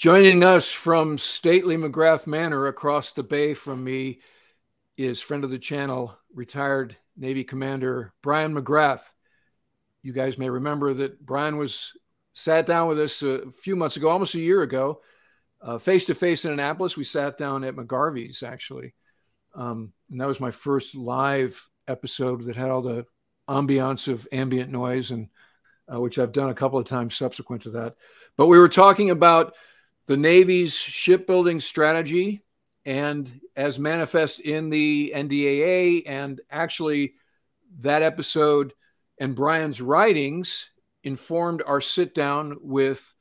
Joining us from stately McGrath Manor across the bay from me is friend of the channel, retired Navy Commander Brian McGrath. You guys may remember that Brian sat down with us a few months ago, almost a year ago, face to face in Annapolis. We sat down at McGarvey's, actually. And that was my first live episode that had all the ambiance of ambient noise, and which I've done a couple of times subsequent to that. But we were talking about the Navy's shipbuilding strategy and as manifest in the NDAA, and actually that episode and Brian's writings informed our sit down with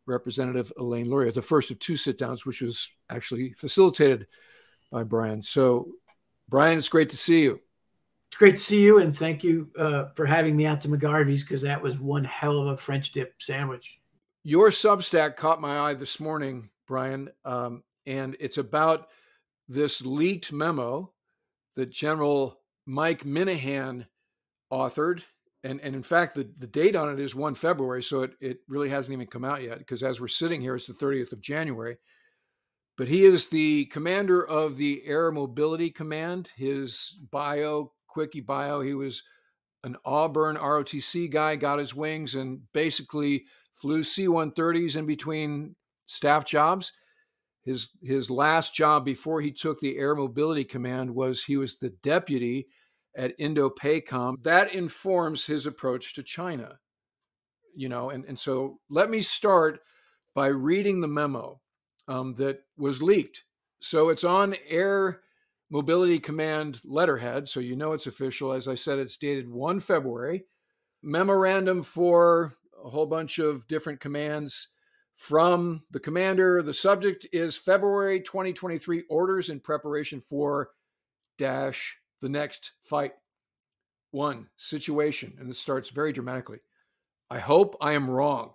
Representative Elaine Luria, the first of two sit downs, which was actually facilitated by Brian. So, Brian, it's great to see you. It's great to see you, and thank you for having me out to McGarvey's, because that was one hell of a French dip sandwich. Your Substack caught my eye this morning, Brian, and it's about this leaked memo that General Mike Minahan authored. And in fact, the date on it is 1 February, so it really hasn't even come out yet, because as we're sitting here, it's the 30th of January. But he is the commander of the Air Mobility Command. His quickie bio, he was an Auburn ROTC guy, got his wings, and basically flew C-130s in between staff jobs. His last job before he took the Air Mobility Command was he was the deputy at Indo-PACOM. That informs his approach to China. And so let me start by reading the memo that was leaked. So it's on Air Mobility Command letterhead, so you know it's official. As I said, it's dated 1 February. Memorandum for a whole bunch of different commands from the commander. The subject is February 2023 orders in preparation for the next fight. 1, situation, and this starts very dramatically. I hope I am wrong.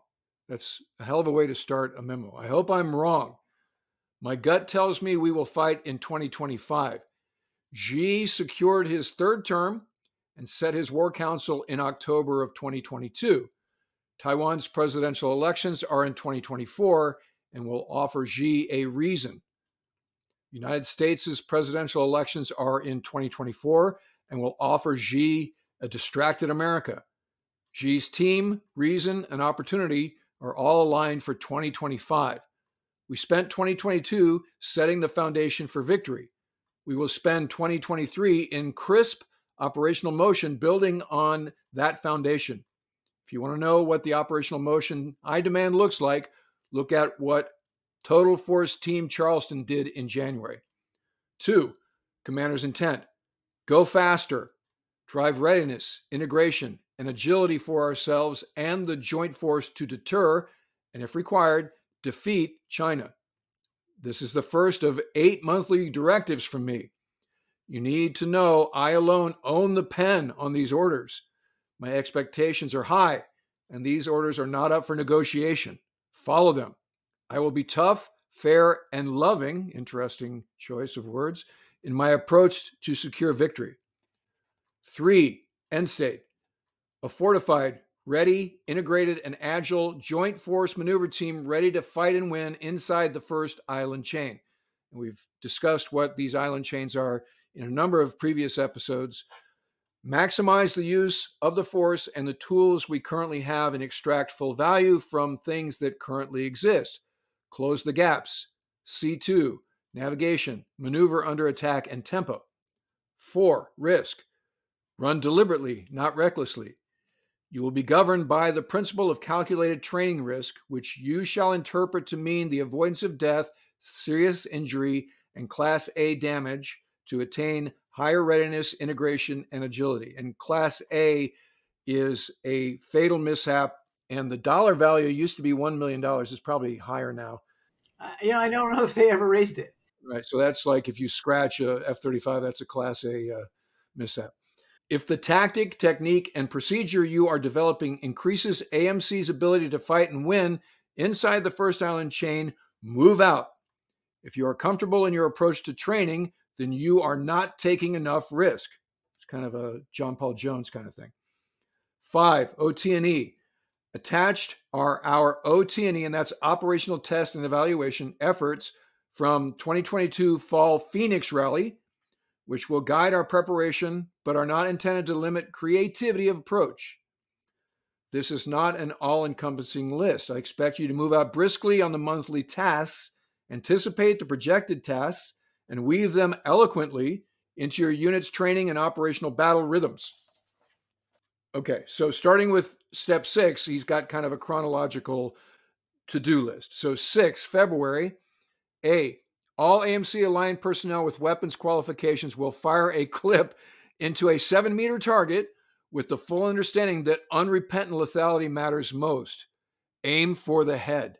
That's a hell of a way to start a memo. I hope I'm wrong. My gut tells me we will fight in 2025. Xi secured his third term and set his war council in October of 2022. Taiwan's presidential elections are in 2024 and will offer Xi a reason. United States' presidential elections are in 2024 and will offer Xi a distracted America. Xi's team, reason, and opportunity are all aligned for 2025. We spent 2022 setting the foundation for victory. We will spend 2023 in crisp operational motion building on that foundation. If you want to know what the operational motion I demand looks like, look at what Total Force Team Charleston did in January. 2, commander's intent. Go faster. Drive readiness, integration, and agility for ourselves and the joint force to deter, and if required, defeat China. This is the first of 8 monthly directives from me. You need to know I alone own the pen on these orders. My expectations are high, and these orders are not up for negotiation. Follow them. I will be tough, fair, and loving, interesting choice of words, in my approach to secure victory. 3, end state. A fortified, ready, integrated, and agile joint force maneuver team ready to fight and win inside the first island chain. And we've discussed what these island chains are in a number of previous episodes. Maximize the use of the force and the tools we currently have and extract full value from things that currently exist. Close the gaps. C2, navigation, maneuver under attack, and tempo. 4, risk. Run deliberately, not recklessly. You will be governed by the principle of calculated training risk, which you shall interpret to mean the avoidance of death, serious injury, and Class A damage to attain higher readiness, integration, and agility. And Class A is a fatal mishap, and the dollar value used to be $1 million. It's probably higher now. I don't know if they ever raised it. Right, so that's like if you scratch a F-35, that's a Class A mishap. If the tactic, technique, and procedure you are developing increases AMC's ability to fight and win inside the first island chain, move out. If you are comfortable in your approach to training, then you are not taking enough risk. It's kind of a John Paul Jones kind of thing. 5, OT&E. Attached are our OT&E, and that's operational test and evaluation efforts from 2022 Fall Phoenix Rally, which will guide our preparation, but are not intended to limit creativity of approach. This is not an all-encompassing list. I expect you to move out briskly on the monthly tasks, anticipate the projected tasks, and weave them eloquently into your unit's training and operational battle rhythms. Okay, so starting with step 6, he's got kind of a chronological to-do list. So 6, February, A, all AMC-aligned personnel with weapons qualifications will fire a clip into a 7-meter target with the full understanding that unrepentant lethality matters most. Aim for the head.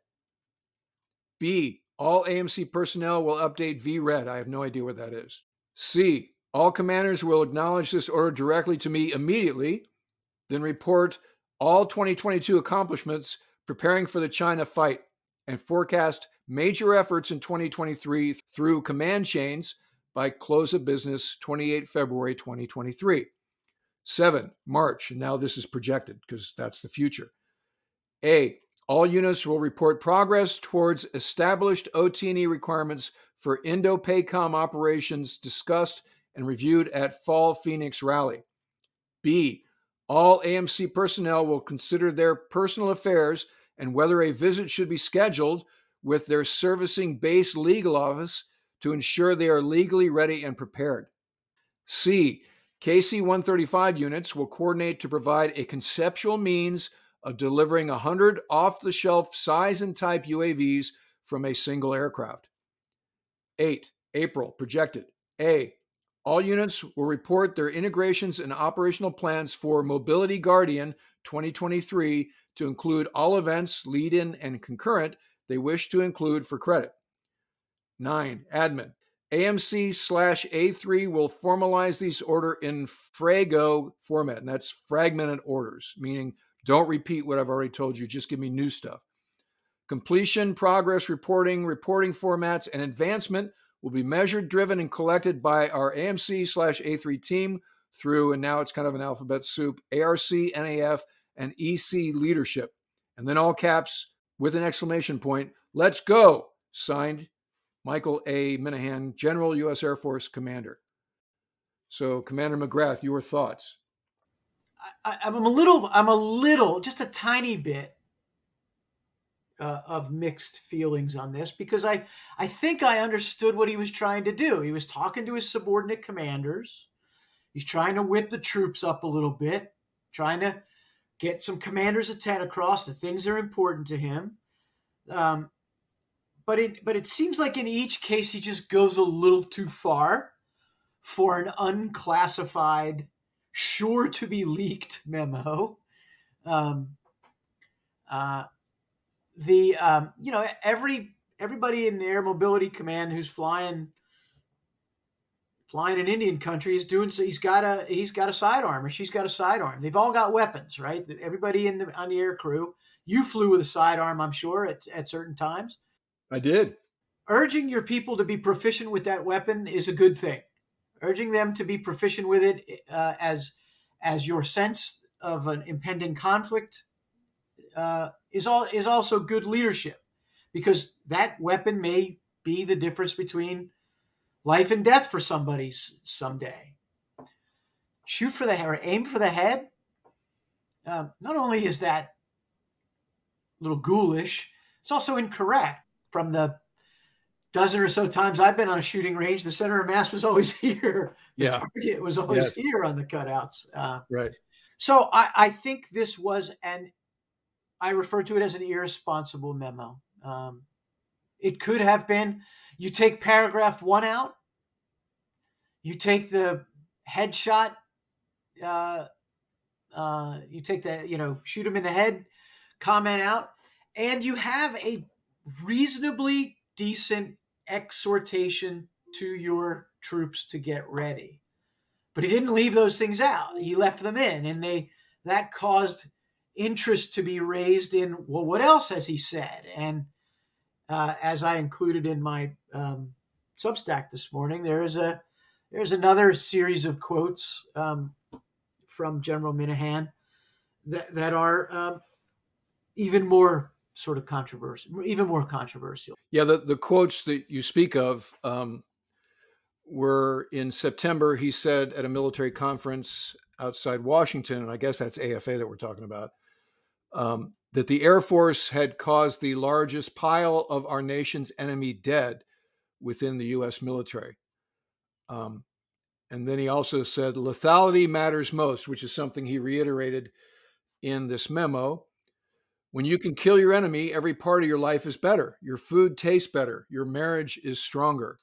B, all AMC personnel will update VRED. I have no idea what that is. C, all commanders will acknowledge this order directly to me immediately, then report all 2022 accomplishments preparing for the China fight and forecast major efforts in 2023 through command chains by close of business 28 February 2023. 7, March. And now this is projected because that's the future. A, all units will report progress towards established OT&E requirements for Indo-PACOM operations discussed and reviewed at Fall Phoenix Rally. B, all AMC personnel will consider their personal affairs and whether a visit should be scheduled with their servicing base legal office to ensure they are legally ready and prepared. C, KC-135 units will coordinate to provide a conceptual means of delivering 100 off-the-shelf size and type UAVs from a single aircraft. 8, April, projected. A, all units will report their integrations and operational plans for Mobility Guardian 2023 to include all events, lead-in, and concurrent they wish to include for credit. 9, admin. AMC/A3 will formalize these orders in FRAGO format, and that's fragmented orders, meaning don't repeat what I've already told you, just give me new stuff. Completion, progress reporting, reporting formats, and advancement will be measured, driven, and collected by our AMC/A3 team through, and now it's kind of an alphabet soup, ARC, NAF, and EC leadership. And then all caps with an exclamation point, let's go, signed Michael A. Minahan, General U.S. Air Force Commander. So, Commander McGrath, your thoughts? I'm a little, just a tiny bit of mixed feelings on this because I think I understood what he was trying to do. He was talking to his subordinate commanders. He's trying to whip the troops up a little bit, trying to get some commanders' intent across the things that are important to him. But it seems like in each case he just goes a little too far for an unclassified, sure to be leaked memo. Everybody in the Air Mobility Command who's flying in Indian country is doing so. He's got a sidearm, or she's got a sidearm. They've all got weapons, right? Everybody on the air crew. You flew with a sidearm, I'm sure, at certain times. I did. Urging your people to be proficient with that weapon is a good thing. Urging them to be proficient with it as your sense of an impending conflict is also good leadership, because that weapon may be the difference between life and death for somebody someday. Shoot for the head or aim for the head. Not only is that a little ghoulish, it's also incorrect. From the dozen or so times I've been on a shooting range, the center of mass was always here. The target was always here on the cutouts. Right. So I think this was I refer to it as an irresponsible memo. It could have been, you take paragraph 1 out, you take the headshot, you take the, shoot him in the head comment out, and you have a reasonably decent exhortation to your troops to get ready. But he didn't leave those things out. He left them in, and that caused interest to be raised in, well, what else has he said? And as I included in my Substack this morning, there's another series of quotes from General Minahan that are even more sort of controversial, even more controversial. Yeah, the quotes that you speak of were in September. He said at a military conference outside Washington, and I guess that's AFA that we're talking about, that the Air Force had caused the largest pile of our nation's enemy dead within the U.S. military. And then he also said lethality matters most, which is something he reiterated in this memo. When you can kill your enemy, every part of your life is better. Your food tastes better. Your marriage is stronger.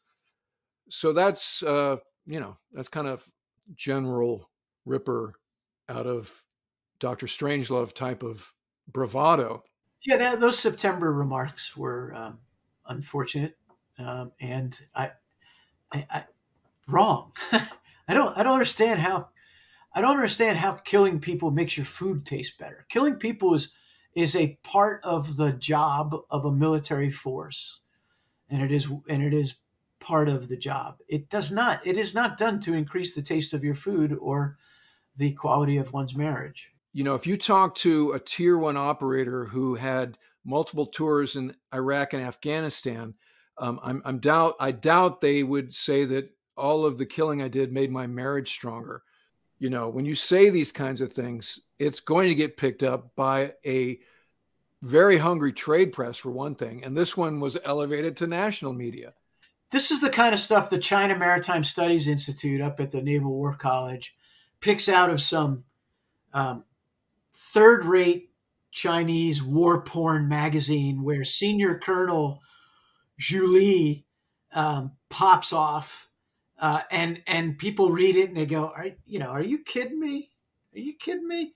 So that's, that's kind of General Ripper out of Dr. Strangelove type of bravado. Yeah, those September remarks were unfortunate, and I wrong. I don't understand how killing people makes your food taste better. Killing people is a part of the job of a military force, and it is part of the job. It is not done to increase the taste of your food or the quality of one's marriage. If you talk to a tier 1 operator who had multiple tours in Iraq and Afghanistan, I doubt they would say that all of the killing I did made my marriage stronger. When you say these kinds of things, it's going to get picked up by a very hungry trade press, for one thing. And this one was elevated to national media. This is the kind of stuff the China Maritime Studies Institute up at the Naval War College picks out of some third-rate Chinese war porn magazine where Senior Colonel Zhu Li pops off, and people read it and they go, are you kidding me? Are you kidding me?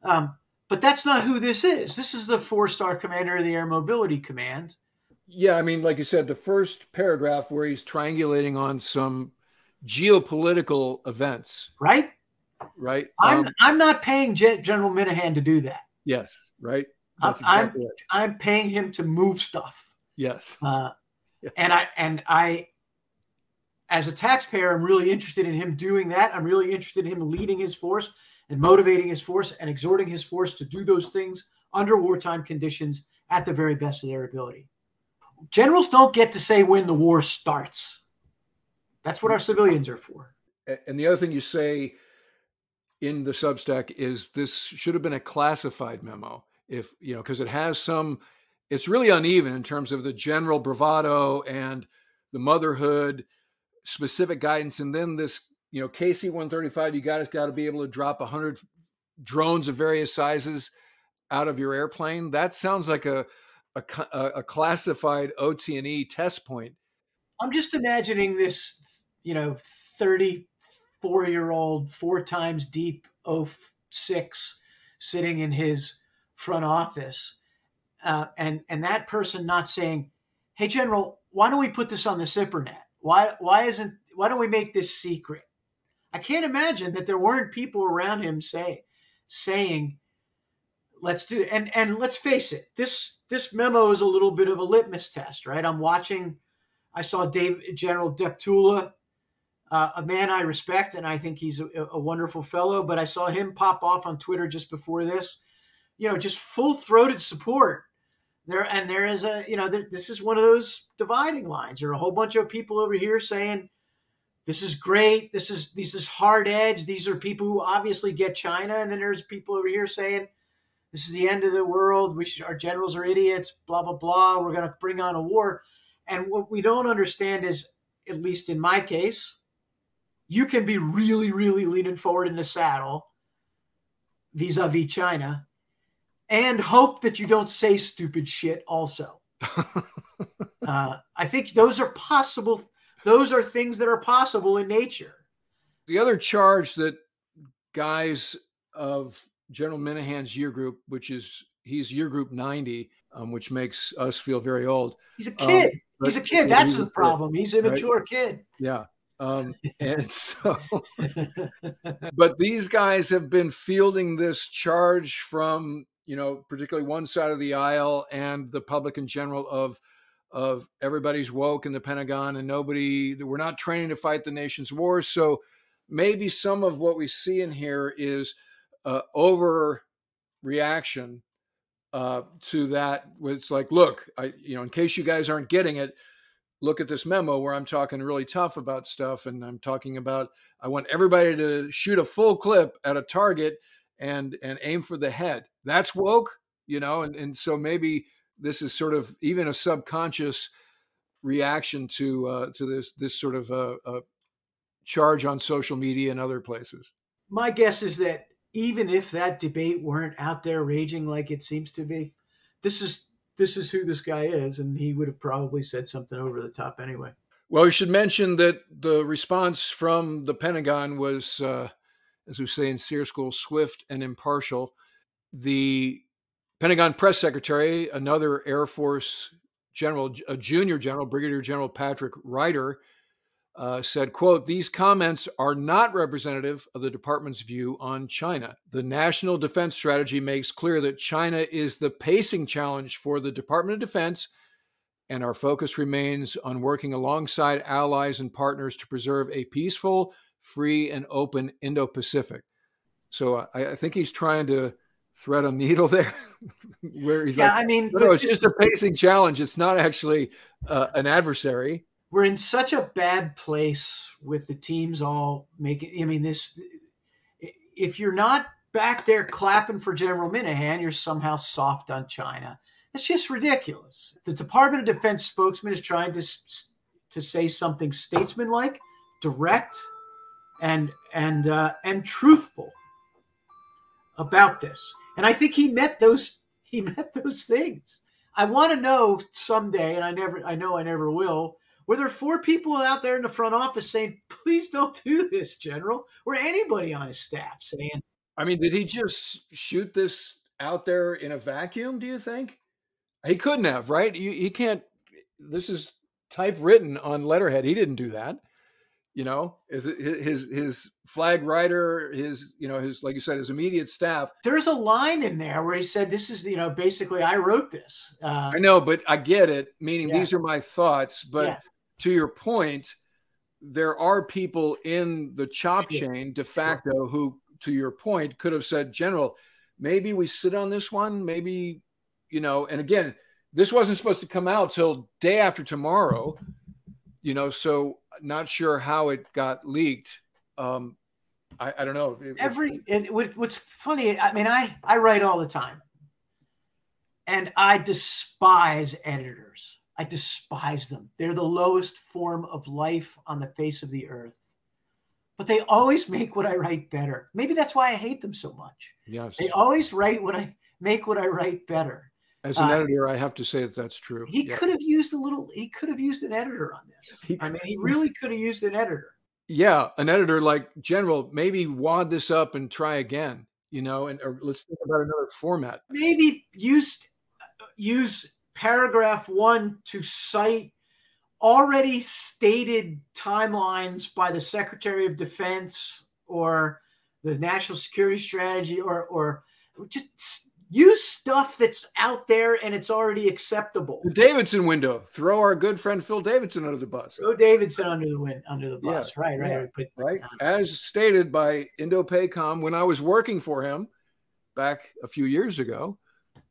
But that's not who this is. This is the 4-star commander of the Air Mobility Command. Yeah, I mean, like you said, the first paragraph where he's triangulating on some geopolitical events. Right? Right. I'm not paying General Minahan to do that. Yes. Right. That's exactly right. I'm paying him to move stuff. Yes. Yes. And I, as a taxpayer, I'm really interested in him doing that. I'm really interested in him leading his force and motivating his force and exhorting his force to do those things under wartime conditions at the very best of their ability. Generals don't get to say when the war starts. That's what our civilians are for. And the other thing you say in the Substack is this should have been a classified memo, because it has it's really uneven in terms of the general bravado and the motherhood specific guidance. And then this, KC-135, you guys got to be able to drop 100 drones of various sizes out of your airplane. That sounds like a classified OT&E test point. I'm just imagining this, 34-year-old 4 times deep 06 sitting in his front office, and that person not saying, "Hey, General, why don't we put this on the SIPRNet? Why don't we make this secret?" I can't imagine that there weren't people around him saying, "Let's do it." And let's face it, this memo is a little bit of a litmus test, right? I saw General Deptula, a man I respect, and I think he's a wonderful fellow, but I saw him pop off on Twitter just before this, just full-throated support. There is this is one of those dividing lines. There are a whole bunch of people over here saying, this is great, this is hard edge, these are people who obviously get China, and then there's people over here saying, this is the end of the world, our generals are idiots, blah, blah, blah, we're going to bring on a war. And what we don't understand is, at least in my case, you can be really, really leaning forward in the saddle vis-a-vis China and hope that you don't say stupid shit also. I think those are possible. Those are things that are possible in nature. The other charge that guys of General Minahan's year group, he's year group 90, which makes us feel very old. He's a kid. He's a kid. That's the problem. He's a mature kid. Yeah. And so, but these guys have been fielding this charge from, particularly one side of the aisle and the public in general of everybody's woke in the Pentagon and we're not training to fight the nation's wars. So maybe some of what we see in here is overreaction to that. It's like, look, in case you guys aren't getting it, look at this memo where I'm talking really tough about stuff, and I'm talking about I want everybody to shoot a full clip at a target and aim for the head. That's woke, and so maybe this is sort of even a subconscious reaction to this sort of charge on social media and other places. My guess is that even if that debate weren't out there raging like it seems to be, this is who this guy is, and he would have probably said something over the top anyway. Well, we should mention that the response from the Pentagon was, as we say in SEER school, swift and impartial. The Pentagon press secretary, another Air Force general, a junior general, Brigadier General Patrick Ryder, said, quote, "These comments are not representative of the department's view on China. The National Defense Strategy makes clear that China is the pacing challenge for the Department of Defense, and our focus remains on working alongside allies and partners to preserve a peaceful, free, and open Indo-Pacific." So I think he's trying to thread a needle there where he's like, no, it's just a pacing challenge. It's not actually an adversary. We're in such a bad place with the teams all making, if you're not back there clapping for General Minahan, you're somehow soft on China. It's just ridiculous. The Department of Defense spokesman is trying to say something statesmanlike, direct, and truthful about this. And I think he met those things. I want to know someday, and I know I never will, were there 4 people out there in the front office saying, "Please don't do this, General," or anybody on his staff saying? Did he just shoot this out there in a vacuum, do you think? He couldn't have, right? He can't. This is typewritten on letterhead. He didn't do that. His flag writer, his like you said, his immediate staff. There's a line in there where he said, "This is basically I wrote this." I know, but I get it. Meaning these are my thoughts. But to your point, there are people in the chop chain de facto who, to your point, could have said, "General, maybe we sit on this one. Maybe." And again, this wasn't supposed to come out till day after tomorrow, so not sure how it got leaked. I don't know. What's funny, I write all the time, and I despise editors. I despise them. They're the lowest form of life on the face of the earth, but they always make what I write better. Maybe that's why I hate them so much. Yes. They always make what I write better. As an editor, I have to say that's true. He could have used an editor on this. He really could have used an editor. Yeah, an editor like, "General, maybe wad this up and try again, or let's think about another format." Maybe use paragraph 1 to cite already stated timelines by the Secretary of Defense or the National Security Strategy, or just use stuff that's out there and it's already acceptable. The Davidson window. Throw our good friend Phil Davidson under the bus. Throw Davidson under the bus. Yeah, right. As stated by Indo-PACOM when I was working for him back a few years ago,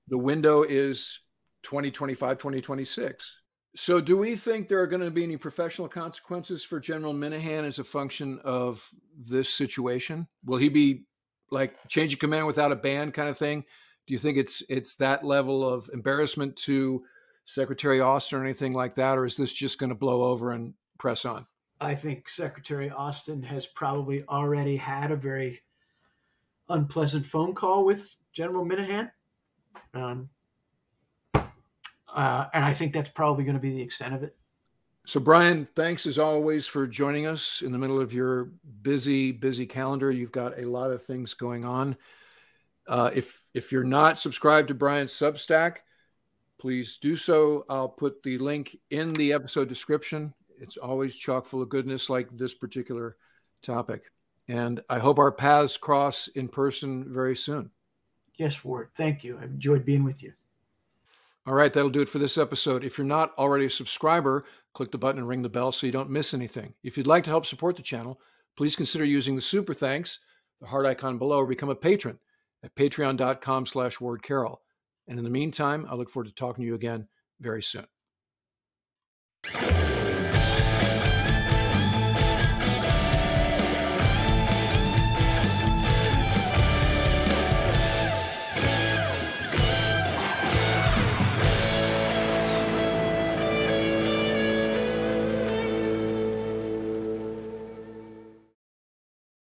the window is 2025, 2026. So do we think there are going to be any professional consequences for General Minahan as a function of this situation? Will he be like change of command without a band kind of thing? Do you think it's that level of embarrassment to Secretary Austin or anything like that? Or is this just going to blow over and press on? I think Secretary Austin has probably already had a very unpleasant phone call with General Minahan. And I think that's probably going to be the extent of it. So, Brian, thanks as always for joining us in the middle of your busy calendar. You've got a lot of things going on. If you're not subscribed to Brian's Substack, please do so. I'll put the link in the episode description. It's always chock full of goodness like this particular topic. And I hope our paths cross in person very soon. Yes, Ward. Thank you. I've enjoyed being with you. All right, that'll do it for this episode. If you're not already a subscriber, click the button and ring the bell so you don't miss anything. If you'd like to help support the channel, please consider using the super thanks, the heart icon below, or become a patron at patreon.com/Ward Carroll. And in the meantime, I look forward to talking to you again very soon.